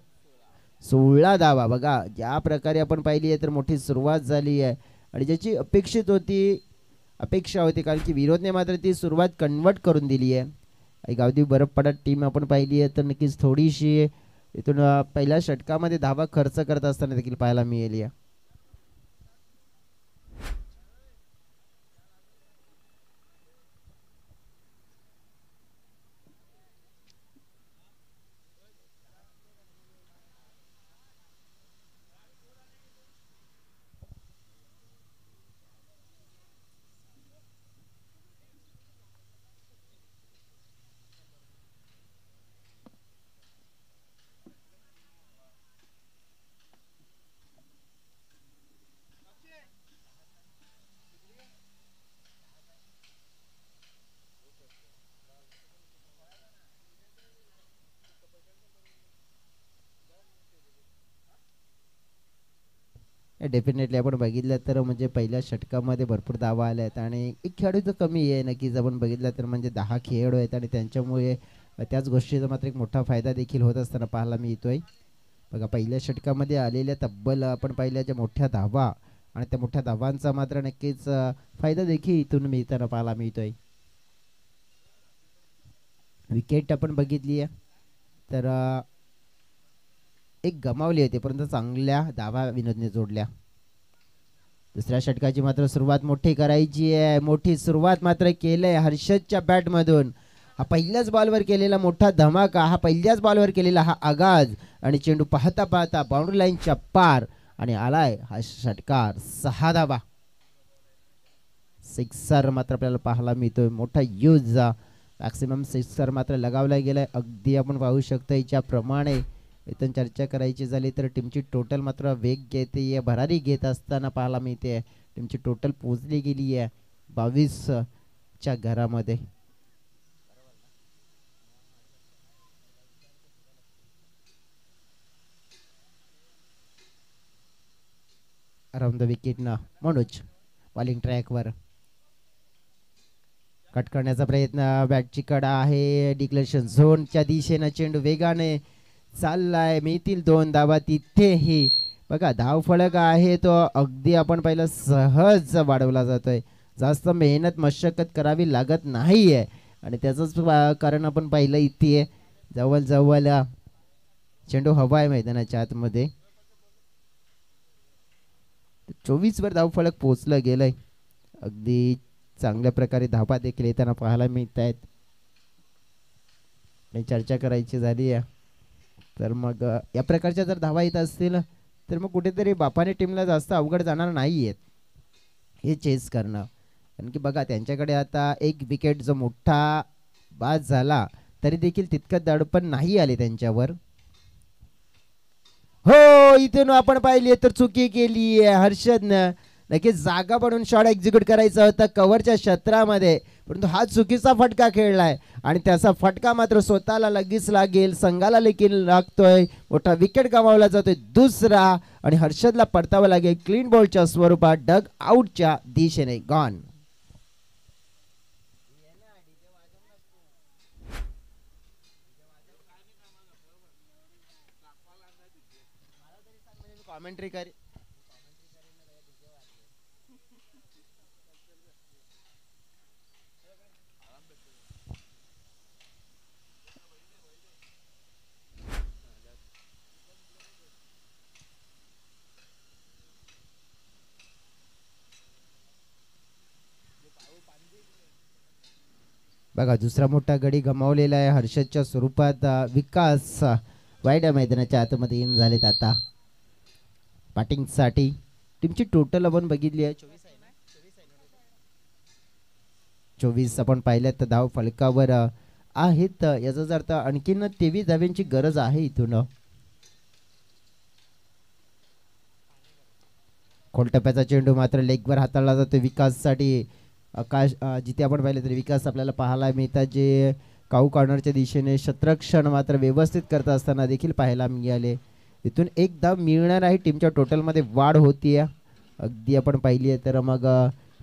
16 धावा. बघा ज्या प्रकारे आपण पाहिली आहे तर मोठी सुरुवात झाली आहे आणि ज्याची अपेक्षा होती कारण की विरोधने मात्र ती सुरुवात कन्वर्ट करून दिली आहे. गावदेवी बरफ पडत टीम आपण पाहिली आहे तर नक्कीच थोडीशी इथून पहिल्या षटकामध्ये धावा खर्च करत असताना देखील पाहायला मिळाली आहे. डेफिनेटली आपण बघितलं तर म्हणजे पहिल्या षटकामध्ये भरपूर धावा आल्या आहेत आणि एक खेळाडू तर कमी आहे नक्कीच आपण बघितलं तर म्हणजे 10 खेळाडू आहेत आणि त्यांच्यामुळे त्याच गोष्टीचा मात्र एक मोठा फायदा देखील होत असताना पाहायला मिळतोय. बघा पहिल्या षटकामध्ये आलेल्या तब्बल आपण पाहिल्या ज्या मोठ्या धावा आणि त्या मोठ्या धावांचा मात्र नक्कीच फायदा देखील इथून मिळताना पाहायला मिळतोय. विकेट आपण बघितली आहे तर एक गमावली होती परंतु चांगल्या धावा विनोदने जोडल्या. दुसऱ्या षटकाची मात्र सुरुवात मोठी करायची आहे. मोठी सुरुवात मात्र केलंय हर्षदच्या बॅट मधून. हा पहिल्याच बॉलवर केलेला मोठा धमाका हा पहिल्याच बॉलवर केलेला हा आगाज आणि चेंडू पाहता पाहता बाउंड्री लाईनच्या पार आणि आलाय हा षटकार 6 धावा. सिक्सर मात्र आपल्याला पाहायला मिळतोय मोठा यूज मॅक्सिमम सिक्सर मात्र लगावला गेलाय. अगदी आपण पाहू शकतो याच्याप्रमाणे इथून चर्चा करायची झाली तर टीमची टोटल मात्र वेग घेते भरारी घेत असताना पाहायला मिळते. टीमची टोटल पोहोचली गेली आहे 22च्या घरामध्ये. अराउंड द विकेट ना मनोज बॉलिंग ट्रॅकवर कट करण्याचा प्रयत्न. बॅटची कडा आहे डिक्लेरेशन झोनच्या दिशेनं चेंडू वेगाने चाललाय. मिळतील 2 धावा तिथेही. बघा धाव फलक आहे तो अगदी आपण पहिला सहज वाढवला जातोय. जास्त मेहनत मशक्कत करावी लागत नाहीये आणि त्याचंच कारण आपण पाहिलं इथे जवळ जवळ चेंडू हवा आहे मैदानाच्या आतमध्ये. 24 वर धाव फलक पोहोचलं गेलंय. अगदी चांगल्या प्रकारे धावा देखील येताना पाहायला मिळत आहेत. चर्चा करायची झाली आहे तर मग या प्रकारच्या जर धावा येत असतील तर मग कुठेतरी बापाने टीमला जास्त अवघड जाणार नाही आहेत हे चेस करणं. कारण की बघा त्यांच्याकडे आता एक विकेट जो मोठा बाद झाला तरी देखील तितकं दडपण नाही आले त्यांच्यावर. हो इथून आपण पाहिली तर चुकी केली आहे हर्षदनं. नक्कीच जागा बनवून शॉट एक्झिक्यूट करायचा होता कव्हरच्या क्षेत्रामध्ये परंतु हा चुकीचा फटका खेळलाय आणि त्याचा फटका मात्र स्वतःला लगेच लागेल संघाला देखील लागतोय. मोठा विकेट गमावला जातोय दुसरा आणि हर्षदला परतावं लागेल क्लीन बॉलच्या स्वरूपात डग आउटच्या दिशेने गॉन. कॉमेंट्री कर. बघा दुसरा मोठा गडी गमावलेला आहे हर्षदच्या स्वरूपात. विकास वाईट मैदानाच्या आतमध्ये इन झालेत आता बॅटिंगसाठी. टीमची टोटल आपण बघितली आहे 24 आपण पाहिल्यात तर धाव फलकावर आहेत. याचा अर्थ आणखीन 23 धाव्यांची गरज आहे इथून. खोलटप्प्याचा चेंडू मात्र लेगवर हाताळला जातो विकाससाठी. आकाश जिथे आपण पाहिलं तरी विकास आपल्याला पाहायला मिळतात जे काऊ कॉर्नरच्या दिशेने क्षेत्ररक्षण मात्र व्यवस्थित करत असताना देखील पाहायला मिळाले. इथून एक धाव मिळणार आहे टीमच्या टोटलमध्ये वाढ होतीये. अगदी आपण पाहिली आहे तर मग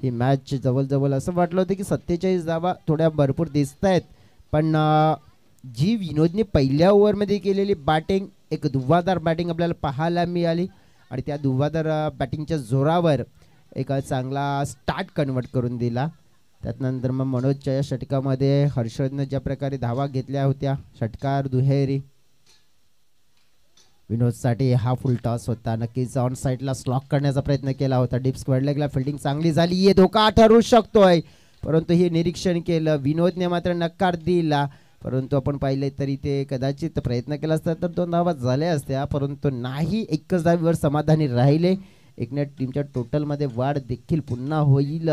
ही मॅच जवळजवळ असं वाटलं होतं की 47 धावा थोड्या भरपूर दिसत आहेत, पण जी विनोदने पहिल्या ओव्हरमध्ये केलेली बॅटिंग, एक धुव्वाधार बॅटिंग आपल्याला पाहायला मिळाली आणि त्या धुव्वाधार बॅटिंगच्या जोरावर एक चांगला स्टार्ट कन्वर्ट करून दिला. त्यानंतर मग मनोजच्या या षटकामध्ये हर्षदनं ज्या प्रकारे धावा घेतल्या होत्या, षटकार दुहेरी, विनोदसाठी हा फुल टॉस होता. नक्कीच ऑन साईडला स्लॉक करण्याचा प्रयत्न केला होता. डीप स्क्वेअर लेगला फिल्डिंग चांगली झाली आहे, धोका ठरू शकतोय, परंतु हे निरीक्षण केलं विनोदने, मात्र नकार दिला. परंतु आपण पाहिले तरी ते कदाचित प्रयत्न केला असता तर 2 धावा झाल्या असत्या, परंतु नाही. एकच धावीवर समाधानी राहिले. एकने टीमच्या टोटलमध्ये वाढ देखील पुन्हा होईल.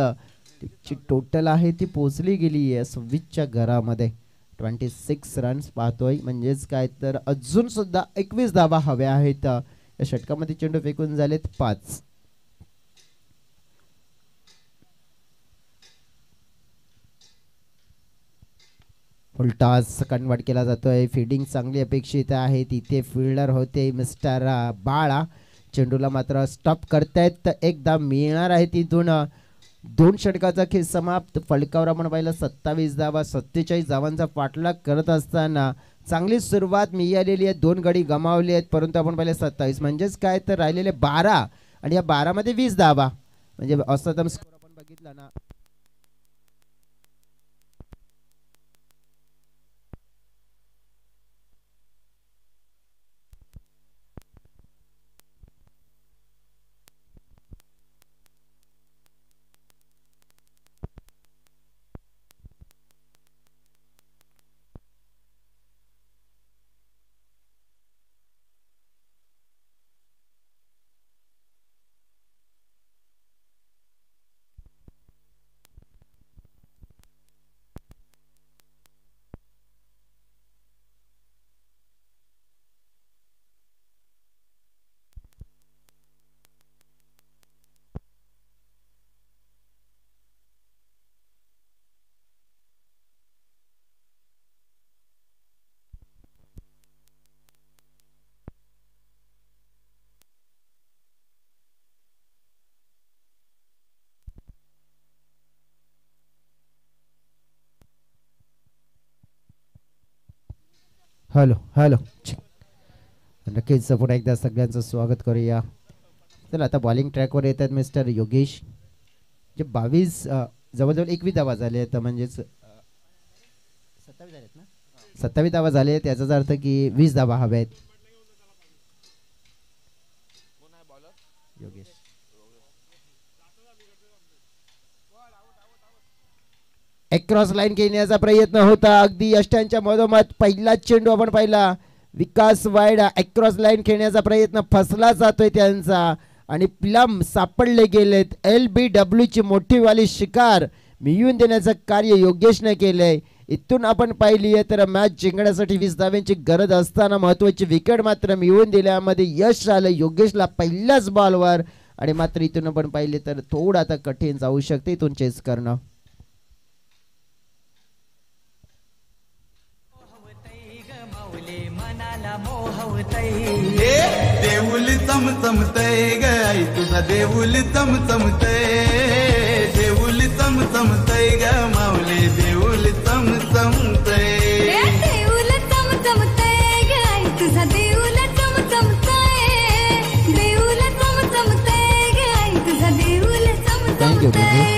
ची टोटल आहे ती पोहोचली गेली आहे 26च्या घरामध्ये. 26 रन्स पाहतोय, म्हणजेच काय तर अजून सुद्धा 21 धावा हव्या आहेत. या षटकामध्ये चेंडू फेकून झालेत 5. फुल टॉस कन्वर्ट केला जातोय. फिल्डिंग चांगली अपेक्षित आहे. तिथे फिल्डर होते मिस्टर बाळा, चेंडूला मात्र स्टॉप करतायत. एकदा मिळणार आहे तिथून. 2 षटकाचा खेळ समाप्त. फलकावर आपण पाहिलं 27 धावा, 47 धावांचा पाठलाग करत असताना चांगली सुरुवात मिळालेली आहे. 2 गडी गमावले आहेत, परंतु आपण पाहिले 27, म्हणजेच काय तर राहिलेले 12 आणि या 12 मध्ये 20 धावा, म्हणजे औसतम स्कोर आपण बघितला ना. हॅलो हॅलो, नक्कीच पुन्हा एकदा सगळ्यांचं स्वागत करूया. चला आता बॉलिंग ट्रॅकवर येतात मिस्टर योगेश. जे 22 जवळजवळ 21 धावा झाले आहेत, म्हणजेच 27 झालेत ना, 27 धावा झाले आहेत, याचाच अर्थ की 20 धावा हव्या आहेत. योगेश क्रॉस लाईन घेण्याचा प्रयत्न होता, अगदी यष्टांच्या मधोमध पहिला चेंडू आपण पाहिला. विकास वाईड क्रॉस लाईन खेळण्याचा प्रयत्न फसला जातोय त्यांचा आणि प्लम सापडले गेलेत. LBW ची मोठी वाली शिकार मिळवून देण्याचं कार्य योगेशने केलंय. इथून आपण पाहिली आहे तर मॅच जिंकण्यासाठी 20 धाव्यांची गरज असताना महत्वाची विकेट मात्र मिळवून दिल्यामध्ये यश आलं योगेशला पहिल्याच बॉलवर. आणि मात्र इथून आपण पाहिले तर थोडं आता कठीण जाऊ शकते इथून चेस करणं. देऊल चमचमतय ग आई तुझा देऊल चमचमतय, देऊल चमचमतय ग माऊली देऊल चमचमतय, देऊल चमचमतय ग आई तुझा देऊल चमचमतय, देऊल चमचमतय ग आई तुझा देऊल चमचमतय.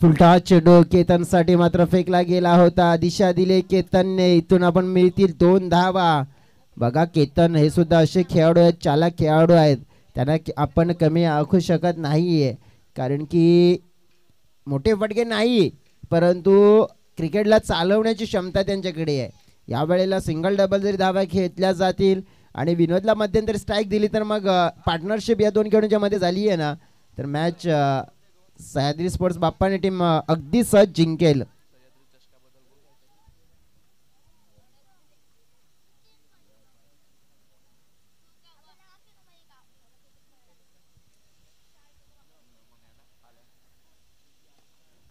फुलटा चेंडू केतनसाठी मात्र फेकला गेला होता. दिशा दिले केतनने. इथून आपण मिळतील 2 धावा. बघा केतन हे सुद्धा असे खेळाडू आहेत, चालक खेळाडू आहेत, त्यांना आपण कमी आखू शकत नाहीये, कारण की मोठे फटके नाही, परंतु क्रिकेटला चालवण्याची क्षमता त्यांच्याकडे आहे. यावेळेला सिंगल डबल जरी धावा घेतल्या जातील आणि विनोदला मध्यंतरी स्ट्राईक दिली तर मग पार्टनरशिप या 2 खेळाडूंच्या मध्ये झाली आहे ना, तर मॅच सह्याद्री स्पोर्ट्स बाप्पाने टीम अगदी सहज जिंकेल.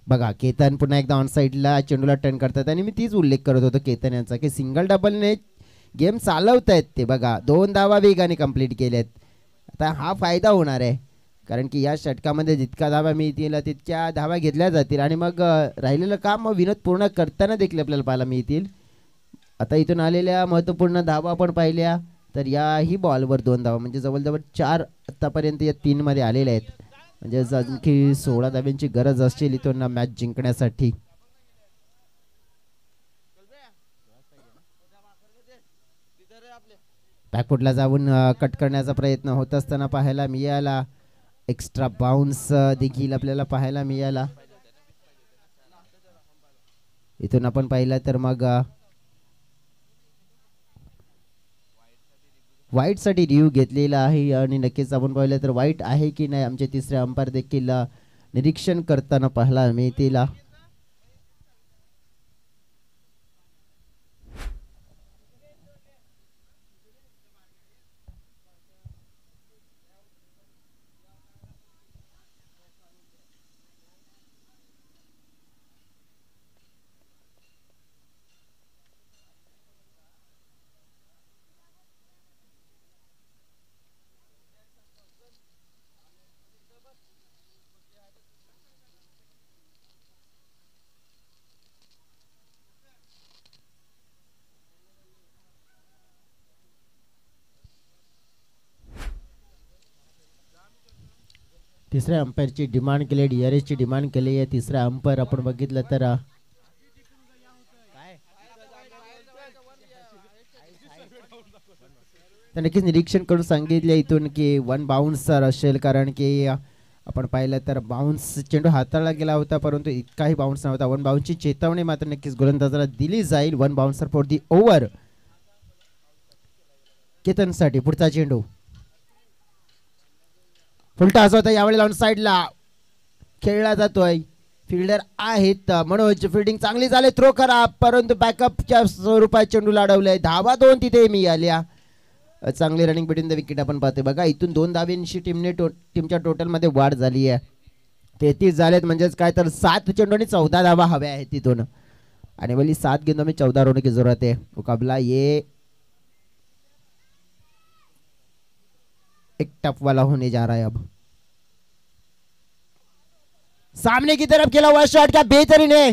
बघा केतन पुन्हा एकदा ऑन साईडला चेंडूला टर्न करतात आणि मी तीच उल्लेख करत होतो केतन यांचा की सिंगल डबलने गेम चालवतायत ते. बघा 2 धावा वेगाने कंप्लीट केल्यात. आता हा फायदा होणार आहे कारण की या षटकामध्ये जितका धावा मिळतील तितक्या धावा घेतल्या जातील आणि मग राहिलेलं काम मग विनोद पूर्ण करताना देखील आपल्याला पाहायला मिळतील. आता इथून आलेल्या महत्त्वपूर्ण धावा आपण पाहिल्या तर याही बॉलवर 2 धावा म्हणजे जवळजवळ 4 आत्तापर्यंत या 3 मध्ये आलेल्या आहेत. म्हणजे आणखी 16 धाव्यांची गरज असेल इथून मॅच जिंकण्यासाठी. बॅकफुटला जाऊन कट करण्याचा प्रयत्न होत असताना पाहायला मिळाला. एक्स्ट्रा बाउन्स देखील आपल्याला पाहायला मिळाला. इथून आपण पाहिलं तर मग वाईट साठी रिव्ह्यू घेतलेला आहे आणि नक्कीच आपण पाहिलं तर वाईट आहे की नाही आमचे तिसरे अंपायर देखील निरीक्षण करताना पाहायला मिळतील. तिसऱ्या अंपायरची डिमांड केली DRSची डिमांड केली आहे. तिसरा अंपायर आपण बघितलं तर नक्कीच निरीक्षण करून सांगितले इथून की 1 बाउन्स असेल कारण की आपण पाहिलं तर बाउन्स चेंडू हाताळला गेला होता परंतु इतकाही बाउन्स नव्हता. 1 बाउन्सची चेतावणी मात्र नक्कीच गोलंदाजाला दिली जाईल. 1 बाउन्सर फॉर दी ओव्हर. केतनसाठी पुढचा चेंडू फुलटास होता यावेळी ऑन साईडला खेळला जातोय. फिल्डर आहेत मनोज. फिल्डिंग चांगली झाली. थ्रो करा परंतु बॅकअपच्या स्वरूपात चेंडू लाडवलाय. धावा 2 तिथे मिळाल्या. चांगली रनिंग बिटवीन द विकेट आपण पाहतोय. बघा इथून 2 धाव्यांशी टीमच्या टोटल मध्ये वाढ झाली आहे. 33 झालेत म्हणजेच काय तर 7 चेंडू आणि 14 धावा हव्या आहेत तिथून आणि वली 7 गेंदों में 14 रनों की जरूरत है. मुकाबला ये एक टफ वाला होने जा रहा है. अब सामने की तरफ खेला हुआ शॉट क्या बेहतरीन है.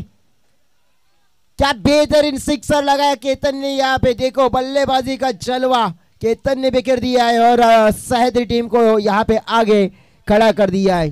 क्या बेहतरीन सिक्सर लगाया केतन ने. यहाँ पे देखो बल्लेबाजी का जलवा केतन ने बेकर दिया है और सह्याद्री टीम को यहाँ पे आगे खड़ा कर दिया है.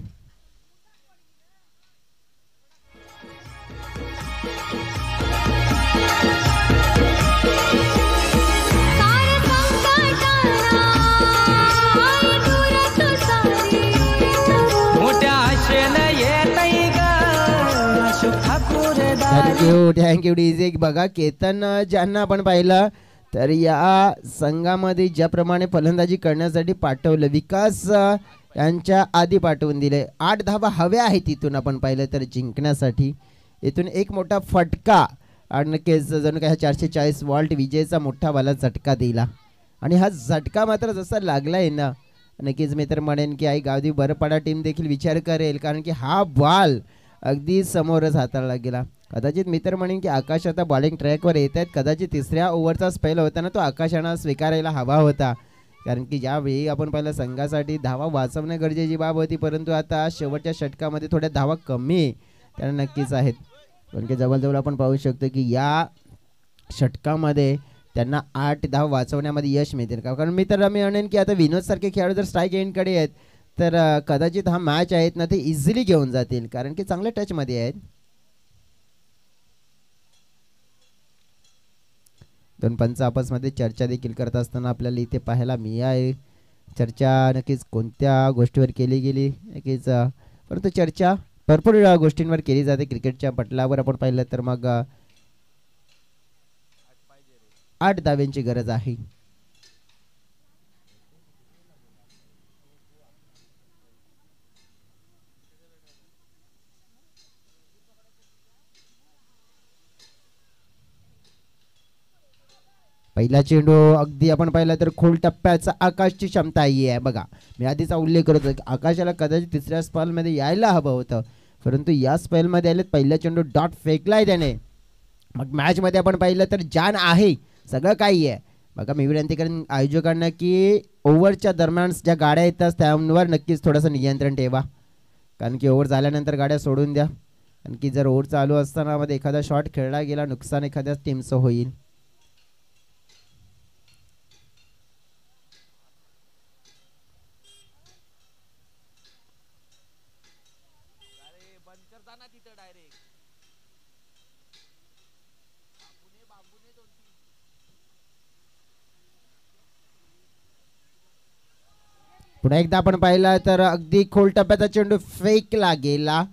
Thank you DJ. बघा केतन ज्यांना आपण पाहिलं तर या संघामध्ये ज्याप्रमाणे फलंदाजी करण्यासाठी पाठवलं विकास यांच्या आधी पाठवून दिले. 8 धावा हव्या आहेत तिथून आपण पाहिलं तर जिंकण्यासाठी. इथून एक मोठा फटका आणि नक्कीच जणू काय 440 वॉल्ट विजेचा मोठा वाला झटका दिला आणि हा झटका मात्र जसा लागलाय ना नक्कीच मी तर म्हणेन की आई गावदी बरपाडा टीम देखील विचार करेल कारण की हा बॉल अगदी समोरच हाताळला गेला. कदाचित मी तर म्हणेन की आकाश आता बॉलिंग ट्रॅकवर येत आहेत. कदाचित तिसऱ्या ओव्हरचा स्पेल होता ना तो आकाशानं स्वीकारायला हवा होता कारण की ज्यावेळी आपण पाहिलं संघासाठी धावा वाचवणे गरजेची बाब होती परंतु आता शेवटच्या षटकामध्ये थोड्या धावा कमी त्यांना नक्कीच आहेत. कारण की जवळजवळ आपण पाहू शकतो की या षटकामध्ये त्यांना 8 धावा वाचवण्यामध्ये यश मिळतील कारण मी म्हणेन की आता विनोद सारखे खेळाडू जर स्ट्राईक एंडकडे आहेत तर कदाचित हा मॅच आहेत ना ते इझिली घेऊन जातील कारण की चांगल्या टचमध्ये आहेत. 2 पंच आपसमध्ये चर्चा देखील करत असताना आपल्याला इथे पाहायला मिळाली. चर्चा नक्कीच कोणत्या गोष्टीवर केली गेली नक्कीच परंतु चर्चा भरपूर गोष्टींवर केली जाते क्रिकेटच्या पटलावर आपण पाहिलं तर मग 8 धाव्यांची गरज आहे. पहिला चेंडू अगदी आपण पाहिलं तर खोल टप्प्याचा आकाशची क्षमता ही आहे. बघा मी आधीचा उल्लेख करतो की आकाशाला कदाचित तिसऱ्या स्पॉलमध्ये यायला हवं होतं परंतु या स्पेलमध्ये आले पहिला चेंडू डॉट फेकलाय त्याने. मग मॅचमध्ये आपण पाहिलं तर जान आहे, सगळं काही आहे. बघा मी विनंती करेन आयोजकांना की ओव्हरच्या दरम्यान ज्या गाड्या येतात त्यावर नक्कीच थोडंसं नियंत्रण ठेवा, कारण की ओव्हर झाल्यानंतर गाड्या सोडून द्या. आणखी जर ओव्हर चालू असताना मध्ये एखादा शॉट खेळला गेला नुकसान एखाद्या टीमचं होईल. पुन्हा एकदा आपण पाहिला तर अगदी खोल टप्प्याचा चेंडू फेकला गेला.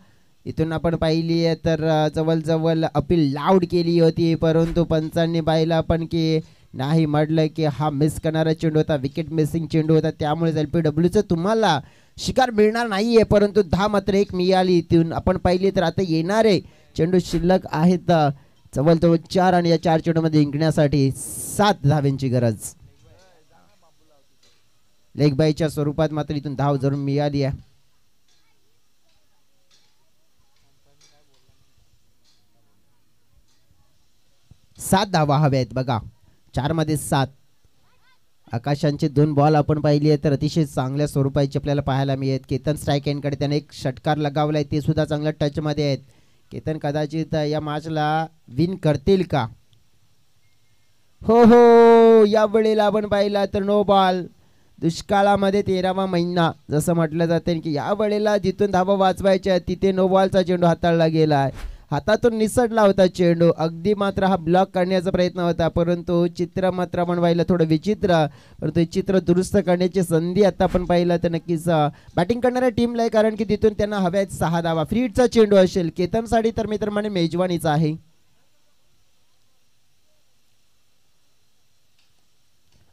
इथून आपण पाहिली आहे तर जवळजवळ अपील लाऊड केली होती, परंतु पंचांनी पाहिलं पण की नाही म्हटलं की हा मिस करणारा चेंडू होता, विकेट मिसिंग चेंडू होता. त्यामुळे LPWचं तुम्हाला शिकार मिळणार नाही आहे, परंतु 10 मात्र 1 मिळाली. इथून आपण पाहिली तर आता येणारे चेंडू शिल्लक आहेत जवळजवळ 4 आणि या 4 चेंडूमध्ये जिंकण्यासाठी 7 धावांची गरज. लेग बायच्या स्वरूपात मात्र इथून धाव जरूर मिळाली आहे. 7 धावा हव्या आहेत बघा, 4 मध्ये 7. आकाशांचे 2 बॉल आपण पाहिली आहे तर अतिशय चांगल्या स्वरूपाचे आपल्याला पाहायला मिळत. केतन स्ट्राईक एंडकडे त्याने एक षटकार लगावलाय, ते सुद्धा चांगल्या टचमध्ये आहेत. केतन कदाचित या मॅचला विन करतील का? हो या वेळेला आपण पाहिला तर नो बॉल. दुष्काळामध्ये 13वा महिना जसं म्हटलं जाते की या वेळेला जिथून धावा वाचवायच्या तिथे नो बॉलचा चेंडू हाताळला गेला आहे. हातातून निसटला होता चेंडू, अगदी मात्र हा ब्लॉक करण्याचा प्रयत्न होता, परंतु चित्र मात्र आपण पाहिलं थोडं विचित्र. परंतु चित्र दुरुस्त करण्याची संधी आता आपण पाहिलं तर नक्कीच बॅटिंग करणाऱ्या टीमला आहे, कारण की तिथून त्यांना हव्यात 6 धावा. फ्री हिटचा चेंडू असेल केतनसाठी तर मित्रमंडळी मेजवानीचा आहे.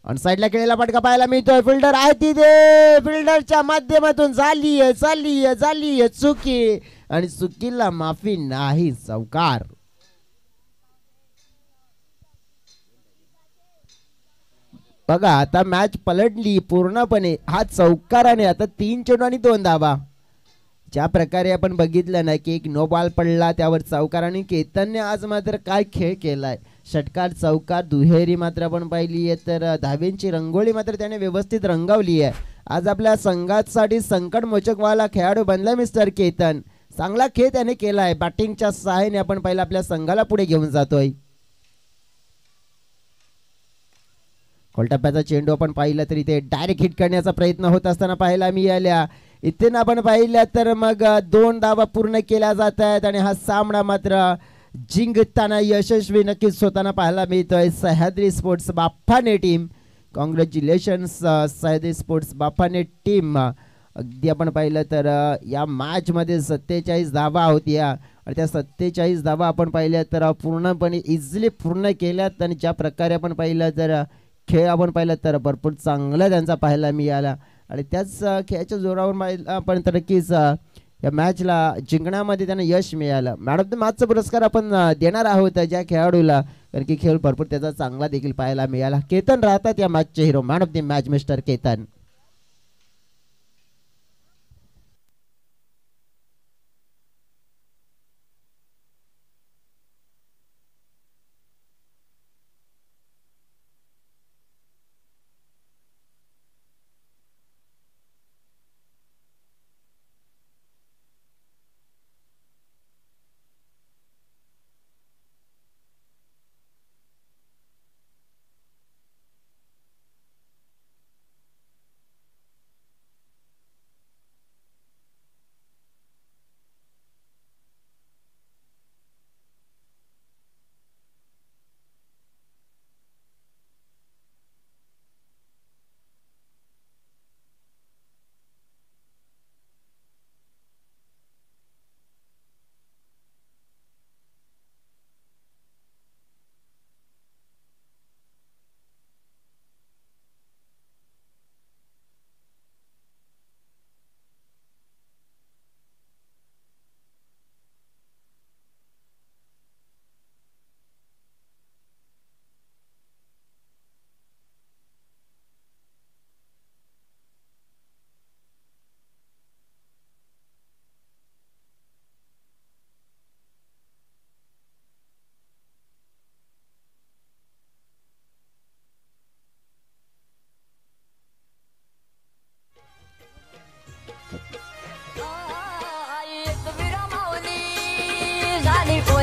ऑन साईडला केलेला फटका पाहायला मिळतोय. फिल्डर आहे तिथे, फिल्डरच्या माध्यमातून झाली चुकी आणि चुकीला माफी नाही, चौकार. बघा आता मॅच पलटली पूर्णपणे. हा चौकाराने आता 3 चेंडू आणि 2 धावा. ज्या प्रकारे आपण बघितलं ना की एक नो बॉल पडला त्यावर चौकार, आणि केतनने आज मात्र काय खेळ केलाय. षटकार चौकार दुहेरी मात्र आपण पाहिली आहे तर धावेंची रंगोळी मात्र त्याने व्यवस्थित रंगवली आहे. आज आपल्या संघासाठी संकटमोचकवाला खेळाडू बनला मिस्टर केतन. चांगला खेळ त्याने केलाय. बॅटिंगच्या सहाय्याने आपण पहिला आपल्या संघाला पुढे घेऊन जातोय. खोलटप्प्याचा चेंडू आपण पाहिलं तर इथे डायरेक्ट हिट करण्याचा प्रयत्न होत असताना पाहायला मिळाल्या. इथे आपण पाहिल्या तर मग 2 धावा पूर्ण केल्या जात आहेत आणि हा सामना मात्र जिंकताना यशस्वी नक्कीच होताना पाहायला मिळतोय. सह्याद्री स्पोर्ट्स बाप्पाने टीम, कॉंग्रॅच्युलेशन्स सह्याद्री स्पोर्ट्स बाप्पाने टीम. अगदी आपण पाहिलं तर या मॅचमध्ये 47 धावा होत्या आणि त्या 47 धावा आपण पाहिल्या तर पूर्णपणे इझिली पूर्ण केल्यात. आणि ज्या प्रकारे आपण पाहिलं तर खेळ आपण पाहिलं तर भरपूर चांगला त्यांचा पाहायला मिळाला आणि त्याच खेळाच्या जोरावर पाहिलं आपण तर नक्कीच या मॅचला जिंकण्यामध्ये त्यांना यश मिळालं. मॅन ऑफ द मॅचचा पुरस्कार आपण देणार आहोत ज्या खेळाडूला, कारण की खेळ भरपूर त्याचा चांगला देखील पाहायला मिळाला. केतन राहतात या मॅचचे hero. Man of the match mister Ketan.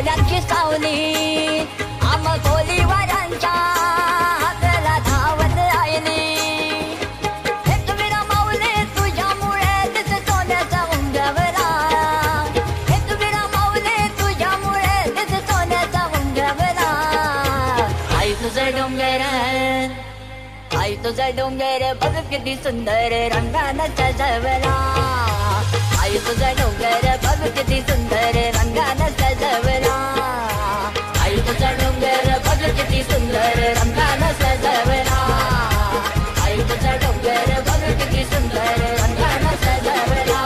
डोळ्याची सावली आम कोलीवारांच्या हाताला धावत राहिली. हेच विरा माऊली तुझ्यामुळे दिस सोन्याचा उंबरवला. हेच विरा माऊली तुझ्यामुळे दिस सोन्याचा उंबरवला. आई तुझं डोंगर, आई तुझा डोंगर बघ किती सुंदर रंगानं सजवला. आई तुझा डोंगर बघ किती सुंदर रंगानं सजवला. आई तुझा डोंगर बघ किती सुंदर रंगानं सजवला. आई तुझा डोंगर बघ किती सुंदर रंगानं सजवला.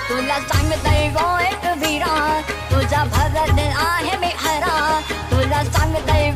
तुला सांगतय गो एक वीरा तुझा भगत आहे मी हरा. तुला सांगतय